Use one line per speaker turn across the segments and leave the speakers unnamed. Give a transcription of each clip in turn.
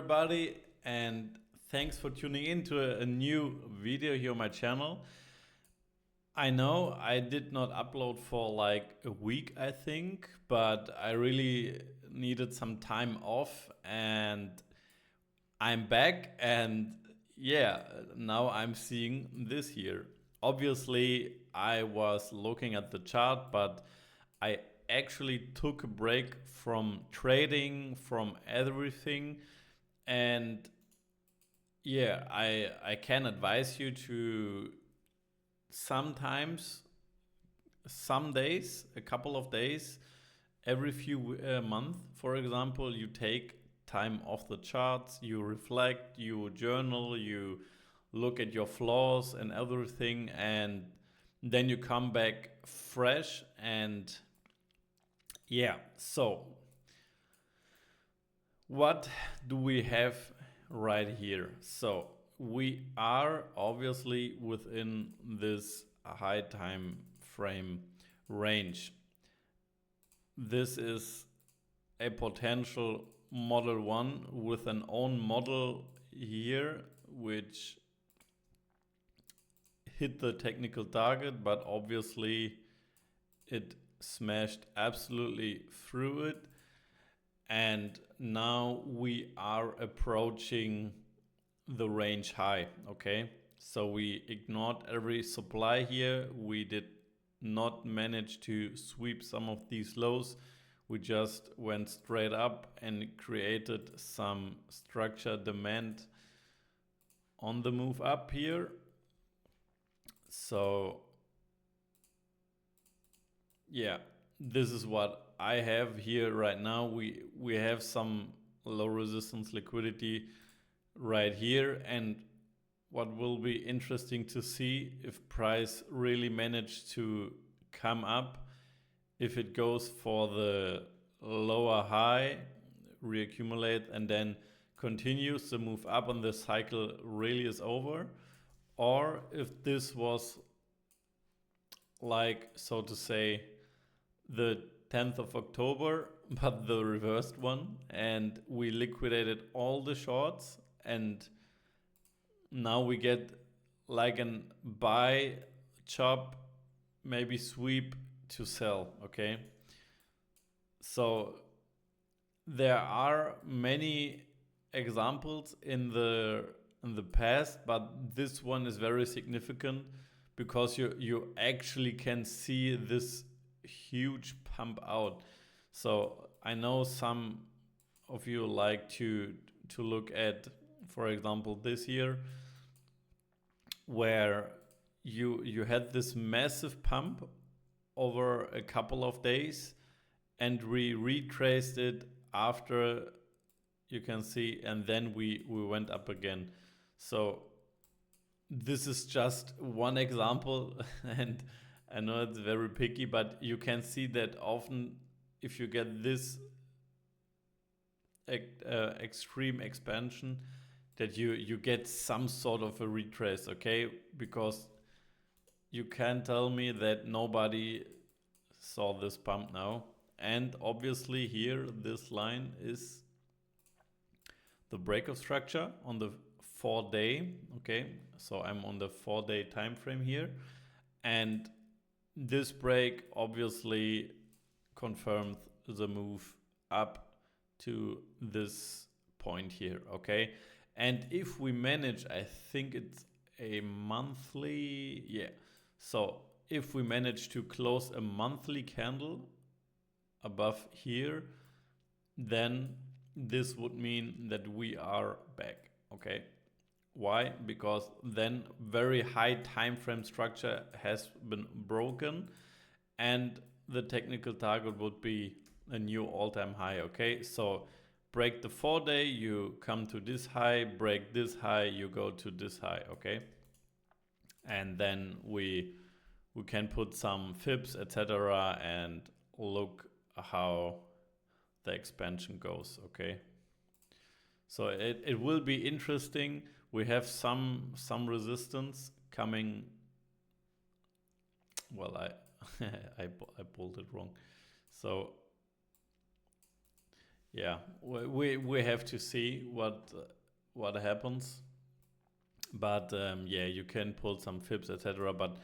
everybody, and thanks for tuning in to a new video here on my channel. I know I did not upload for like a week, I think, but I really needed some time off and I'm back, and yeah, now I'm seeing this here. Obviously, I was looking at the chart, but I actually took a break from trading, from everything, and yeah, I can advise you to sometimes, some days, a couple of days, every few months, for example, you take time off the charts, you reflect, you journal, you look at your flaws and everything, and then you come back fresh. And yeah, so what do we have right here? So we are obviously within this high time frame range. This is a potential model 1 with an own model here, which hit the technical target, but obviously it smashed absolutely through it. And now we are approaching the range high, okay? So we ignored every supply here. We did not manage to sweep some of these lows. We just went straight up and created some structure demand on the move up here. So yeah, this is what I have here right now. We have some low resistance liquidity right here, and what will be interesting to see if price really managed to come up, if it goes for the lower high, reaccumulate, and then continues the move up and the cycle really is over, or if this was, like, so to say, the 10th of October, but the reversed one, and we liquidated all the shorts, and now we get like an buy, chop, maybe sweep to sell, okay? So there are many examples in the past, but this one is very significant because you actually can see this huge pump out. So I know some of you like to look at, for example, this here, where you had this massive pump over a couple of days, and we retraced it after, you can see, and then we went up again. So this is just one example and I know it's very picky, but you can see that often if you get this extreme expansion, that you get some sort of a retrace, okay? Because you can't tell me that nobody saw this pump now. And obviously here, this line is the breakout structure on the 4-day, okay? So I'm on the 4-day time frame here. And this break obviously confirmed the move up to this point here, okay? And if we manage, I think it's a monthly, yeah. So if we manage to close a monthly candle above here, then this would mean that we are back, okay? Why? Because then very high time frame structure has been broken and the technical target would be a new all-time high, okay? So break the 4-day, you come to this high, break this high, you go to this high, okay? And then we can put some fibs, etc., and look how the expansion goes, okay? So it will be interesting. We have some resistance coming. Well, I pulled it wrong. So yeah, we have to see what happens. But yeah, you can pull some fibs, etc. But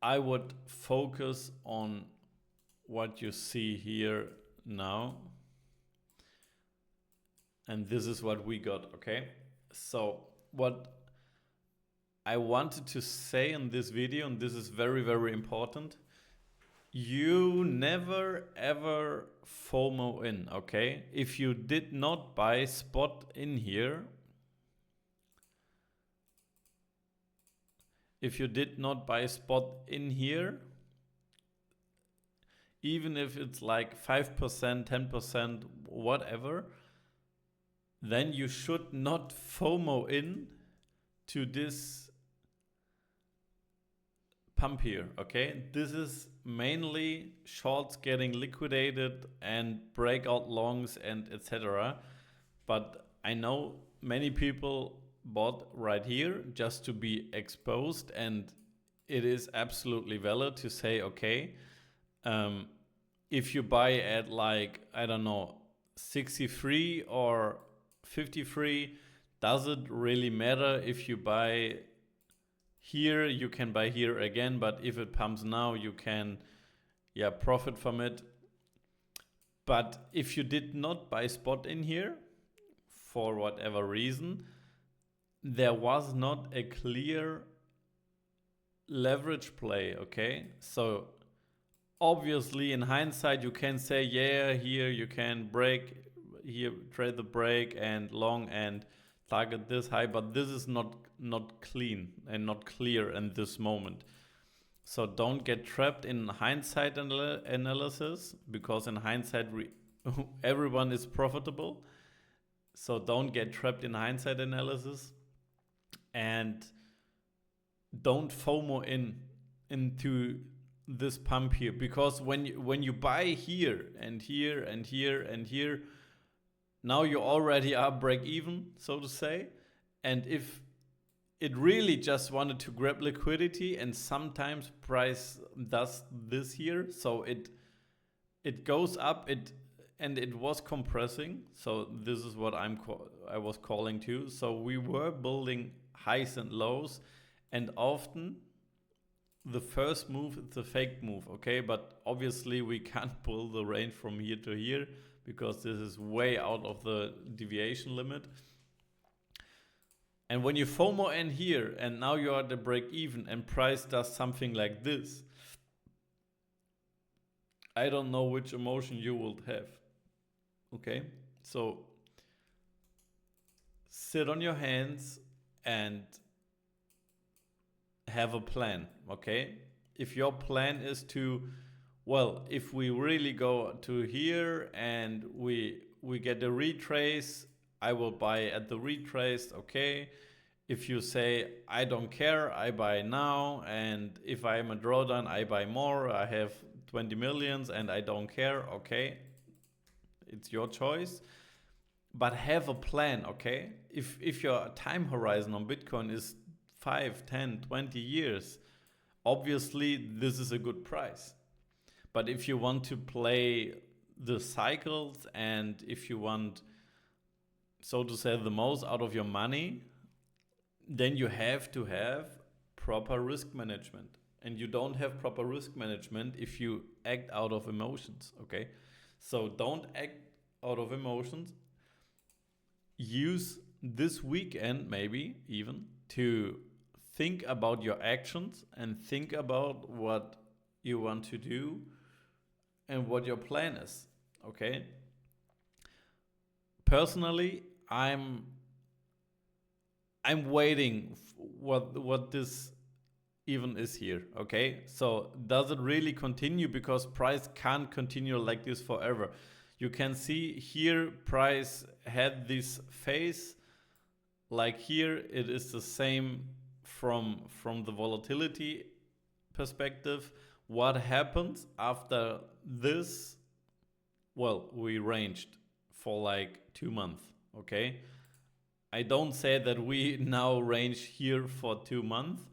I would focus on what you see here now. And this is what we got, okay? So what I wanted to say in this video, and this is very, very important, you never ever FOMO in, okay? If you did not buy spot in here, even if it's like 5%, 10%, whatever, then you should not FOMO in to this pump here, okay? This is mainly shorts getting liquidated and breakout longs and etc. But I know many people bought right here just to be exposed, and it is absolutely valid to say, okay, if you buy at like, I don't know, 63 or 53, does it really matter if you buy here? You can buy here again, but if it pumps now, you can profit from it. But if you did not buy spot in here for whatever reason, there was not a clear leverage play, okay? So obviously in hindsight you can say, yeah, here you can break, here trade the break and long and target this high, but this is not clean and not clear in this moment. So don't get trapped in hindsight analysis, because in hindsight everyone is profitable. So don't get trapped in hindsight analysis, and don't FOMO into this pump here, because when you buy here and here and here and here, now you already are break even, so to say. And if it really just wanted to grab liquidity, and sometimes price does this here, so it goes up, and it was compressing. So this is what I was calling to. So we were building highs and lows, and often the first move is a fake move, okay? But obviously we can't pull the range from here to here, because this is way out of the deviation limit. And when you FOMO in here, and now you are at the break even, and price does something like this, I don't know which emotion you will have, okay? So sit on your hands and have a plan, okay? If your plan is to, well, if we really go to here and we get a retrace, I will buy at the retrace, okay? If you say, I don't care, I buy now, and if I am a drawdown, I buy more, I have 20 millions and I don't care, okay? It's your choice. But have a plan, okay? If your time horizon on Bitcoin is 5, 10, 20 years, obviously this is a good price. But if you want to play the cycles, and if you want, so to say, the most out of your money, then you have to have proper risk management. And you don't have proper risk management if you act out of emotions, okay? So don't act out of emotions. Use this weekend, maybe even, to think about your actions and think about what you want to do and what your plan is, okay? Personally, I'm waiting what this even is here, okay? So does it really continue? Because price can't continue like this forever. You can see here price had this phase, like here it is the same from the volatility perspective. What happens after this? Well, we ranged for like 2 months, okay? I don't say that we now range here for 2 months,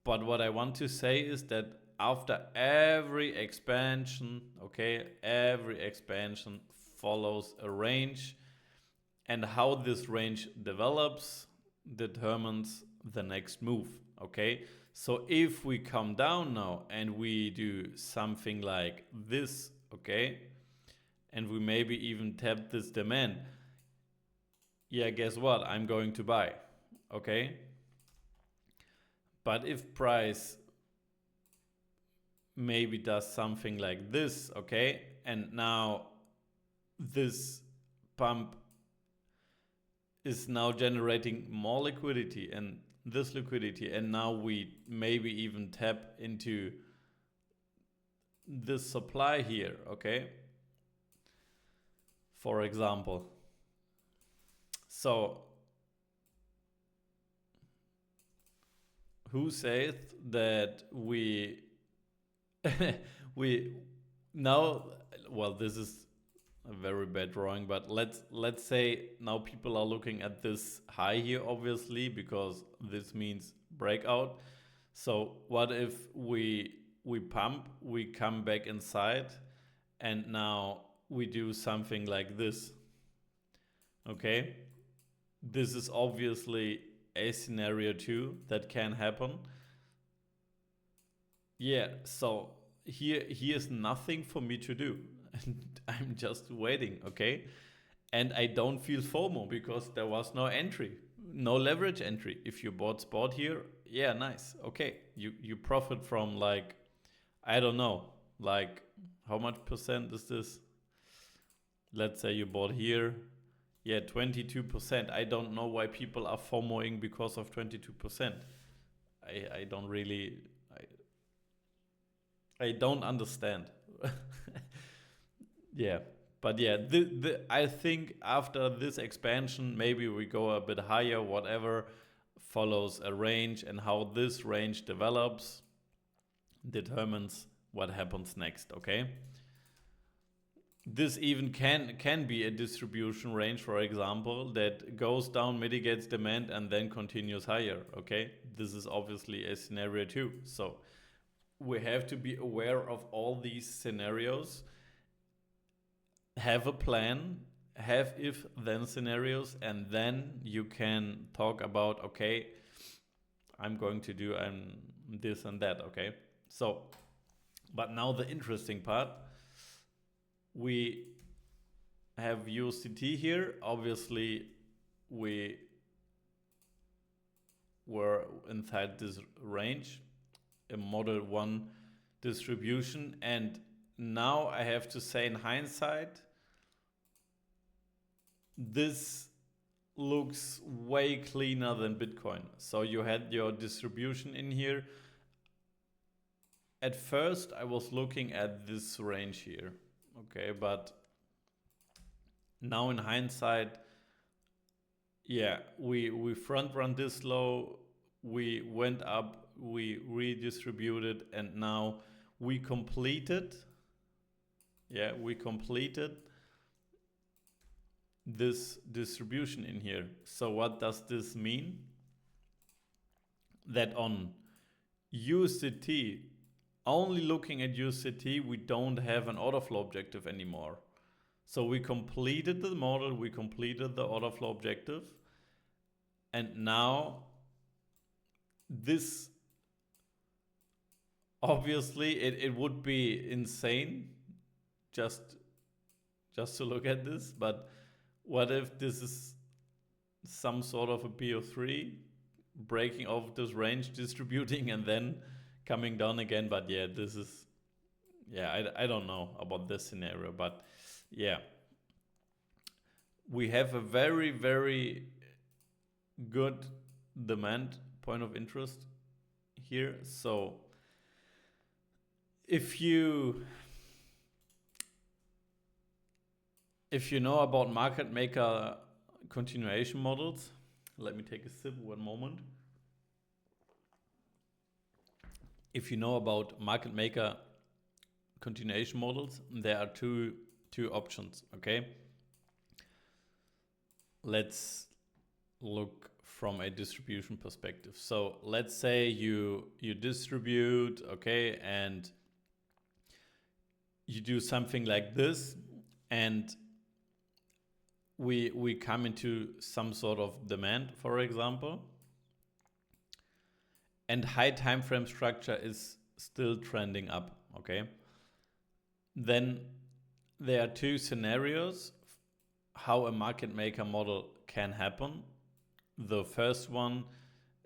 but what I want to say is that after every expansion, okay, every expansion, follows a range, and how this range develops determines the next move. Okay, so if we come down now and we do something like this, okay, and we maybe even tap this demand, yeah, guess what? I'm going to buy, okay? But if price maybe does something like this, okay, and now this pump is now generating more liquidity and this liquidity, and now we maybe even tap into this supply here, okay, for example. So who says that we now, well, this is a very bad drawing, but let's say now people are looking at this high here, obviously, because this means breakout. So what if we pump, we come back inside, and now we do something like this, okay? This is obviously a scenario too that can happen. Yeah, so here's nothing for me to do. And I'm just waiting, okay? And I don't feel FOMO because there was no entry, no leverage entry. If you bought spot here, yeah, nice. Okay, you profit from, like, I don't know, like how much percent is this? Let's say you bought here. Yeah, 22%. I don't know why people are FOMOing because of 22%. I don't really, I don't understand. Yeah, but yeah, I think after this expansion, maybe we go a bit higher, whatever, follows a range, and how this range develops determines what happens next, okay? This even can be a distribution range, for example, that goes down, mitigates demand, and then continues higher, okay? This is obviously a scenario too. So we have to be aware of all these scenarios, have a plan, have if-then scenarios, and then you can talk about, okay, I'm going to do this and that, okay? So, but now the interesting part, we have USDT here. Obviously, we were inside this range, a model 1 distribution, and now I have to say, in hindsight, this looks way cleaner than Bitcoin. So you had your distribution in here. At first, I was looking at this range here, okay, but now in hindsight, yeah, we front run this low, we went up, we redistributed, and now we completed. Yeah, we completed this distribution in here. So what does this mean? That on USDT, only looking at USDT, we don't have an order flow objective anymore. So we completed the model, we completed the order flow objective, and now this, obviously it would be insane just to look at this, but what if this is some sort of a PO3 breaking off this range, distributing, and then coming down again? But yeah, this is, yeah, I don't know about this scenario, but yeah, we have a very, very good demand point of interest here. So if you know about market maker continuation models, let me take a sip, one moment. If you know about market maker continuation models, there are two options, okay? Let's look from a distribution perspective. So let's say you distribute, okay, and you do something like this, and we come into some sort of demand, for example, and high time frame structure is still trending up, okay? Then there are two scenarios how a market maker model can happen. The first one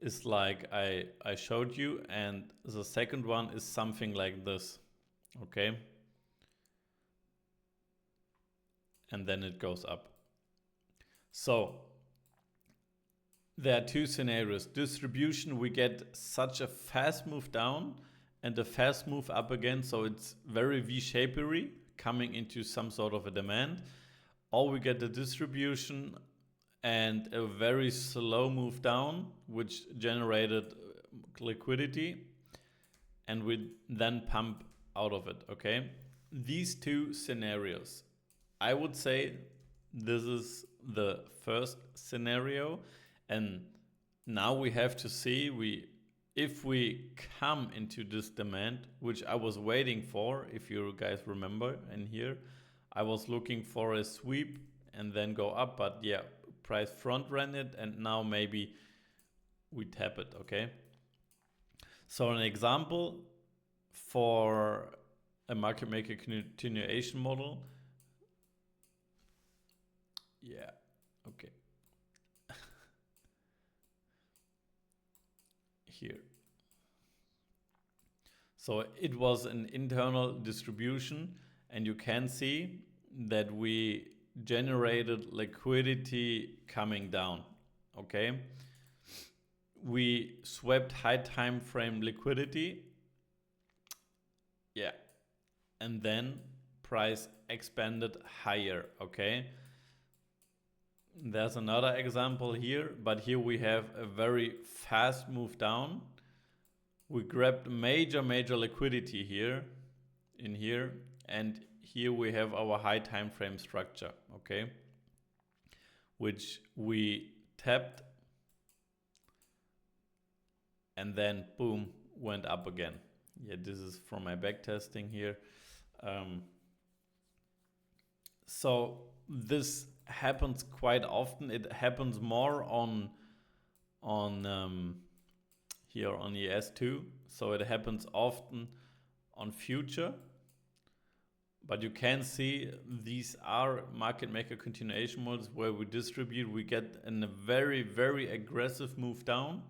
is like I showed you, and the second one is something like this, okay? And then it goes up. So there are two scenarios. Distribution, we get such a fast move down and a fast move up again, so it's very V-shapery, coming into some sort of a demand. Or we get the distribution and a very slow move down, which generated liquidity, and we then pump out of it, okay? These two scenarios, I would say this is the first scenario, and now we have to see if we come into this demand, which I was waiting for, if you guys remember in here, I was looking for a sweep and then go up, but yeah, price front ran it, and now maybe we tap it, okay? So an example for a market maker continuation model. Yeah, okay. Here. So it was an internal distribution, and you can see that we generated liquidity coming down, okay? We swept high time frame liquidity, yeah, and then price expanded higher, okay? There's another example here, but here we have a very fast move down. We grabbed major liquidity here, in here, and here we have our high time frame structure, okay? Which we tapped, and then boom, went up again. Yeah, this is from my back testing here. So this happens quite often. It happens more on here on ES2. So it happens often on future. But you can see these are market maker continuation models where we distribute, we get a very aggressive move down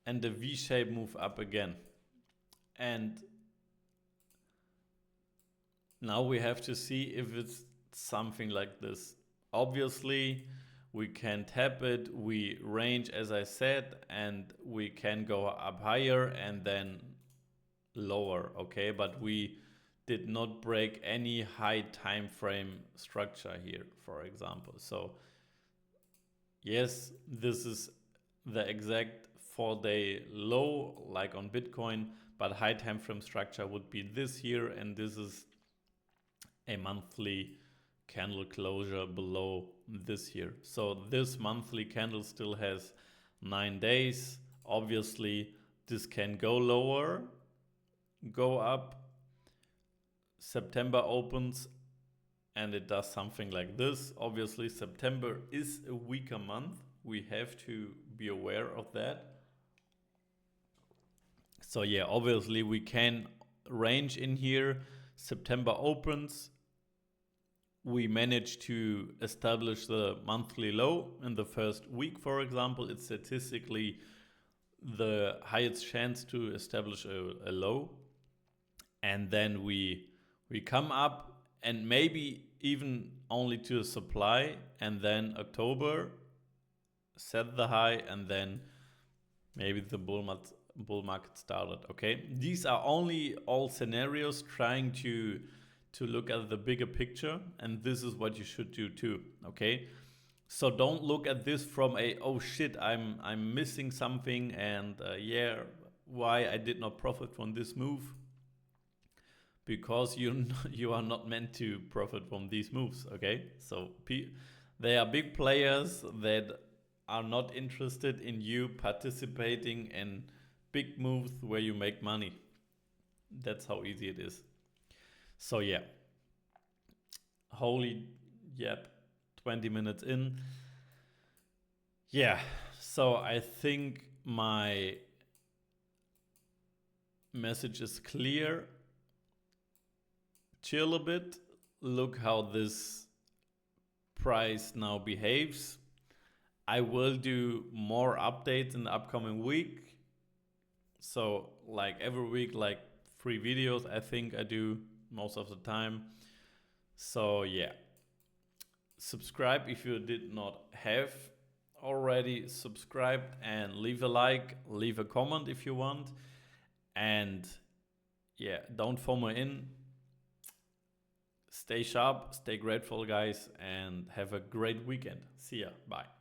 and a V-shaped move up again. And now we have to see if it's something like this. Obviously, we can tap it, we range as I said, and we can go up higher and then lower, okay? But we did not break any high time frame structure here, for example. So yes, this is the exact 4-day low like on Bitcoin, but high time frame structure would be this here, and this is a monthly candle closure below this here. So this monthly candle still has 9 days. Obviously this can go lower, go up. September opens and it does something like this. Obviously September is a weaker month. We have to be aware of that. So yeah, obviously we can range in here. September opens. We manage to establish the monthly low in the first week, for example. It's statistically the highest chance to establish a low. And then we come up and maybe even only to a supply, and then October set the high, and then maybe the bull market started, okay? These are only all scenarios trying to look at the bigger picture, and this is what you should do too, okay? So don't look at this from a, oh shit, I'm missing something, and yeah, why I did not profit from this move. Because you are not meant to profit from these moves, okay? So they are big players that are not interested in you participating in big moves where you make money. That's how easy it is. So yeah, holy yep, 20 minutes in. Yeah, so I think my message is clear. Chill a bit. Look how this price now behaves. I will do more updates in the upcoming week. So like every week, like 3 videos, I think I do most of the time. So yeah, subscribe if you did not have already subscribed, and leave a like, leave a comment if you want. And yeah, don't FOMO in. Stay sharp, stay grateful, guys, and have a great weekend. See ya. Bye.